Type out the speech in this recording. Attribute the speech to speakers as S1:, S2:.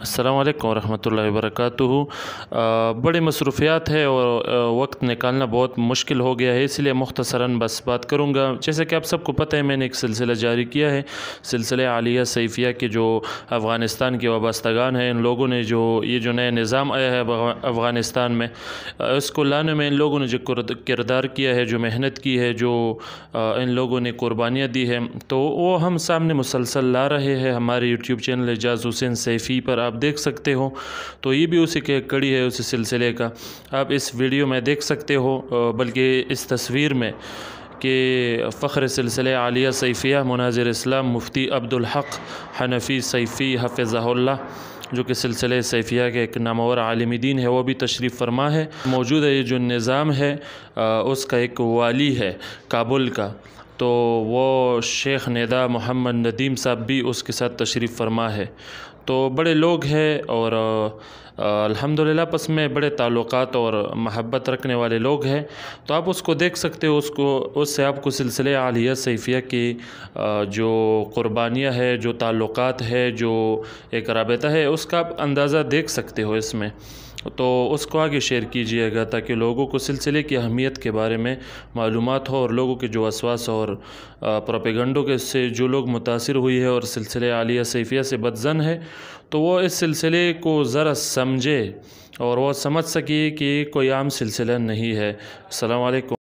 S1: अस्सलाम वालेकुम रहमतुल्लाहि वबरकातुहू। बड़ी मसरूफ़ियात है और वक्त निकालना बहुत मुश्किल हो गया है, इसलिए मुख्तसरन बस बात करूँगा। जैसे कि आप सबको पता है, मैंने एक सिलसिला जारी किया है, सिलसिला आलिया सैफिया के जो अफ़गानिस्तान के वाबस्तगान हैं, इन लोगों ने जो ये जो नया निज़ाम आया है अफ़गानिस्तान में, इसको लाने में इन लोगों ने जो किरदार किया है, जो मेहनत की है, जो इन लोगों ने कुर्बानियाँ दी हैं, तो वो हम सामने मुसलसल ला रहे हैं। हमारे यूट्यूब चैनल एजाज़ हुसैन सैफ़ी पर आप देख सकते हो, तो ये भी उसी के कड़ी है, उसी सिलसिले का आप इस वीडियो में देख सकते हो, बल्कि इस तस्वीर में कि फ़ख्र सिलसिले आलिया सैफिया मुनाज़िर इस्लाम मुफ्ती अब्दुल हक़ हनफ़ी सैफ़ी हफ़िज़हुल्लाह, जो कि सिलसिले सैफिया के एक नामवर आलिम दीन है, वो भी तशरीफ़ फरमा है। मौजूद है ये जो निज़ाम है, उसका एक वाली है काबुल का, तो वो शेख निदा मोहम्मद नदीम साहब भी उसके साथ तशरीफ़ फरमा है। तो बड़े लोग हैं और अल्हम्दुलिल्लाह आपस में बड़े ताल्लुक़ात और महब्बत रखने वाले लोग हैं। तो आप उसको देख सकते हो, उससे आपको सिलसिले आलिया सैफिया की जो क़ुरबानियाँ है, जो ताल्लुक़ात है, जो एक राबिता है, उसका आप अंदाज़ा देख सकते हो इसमें। तो उसको आगे शेयर कीजिएगा ताकि लोगों को सिलसिले की अहमियत के बारे में मालूमात हो, और लोगों के जो वसवास और प्रोपेगंडों के से जो लोग मुतासिर हुई है और सिलसिले आलिया सैफिया से बदज़न है, तो वो इस सिलसिले को ज़रा समझे और वो समझ सके कि कोई आम सिलसिला नहीं है। अस्सलाम वालेकुम।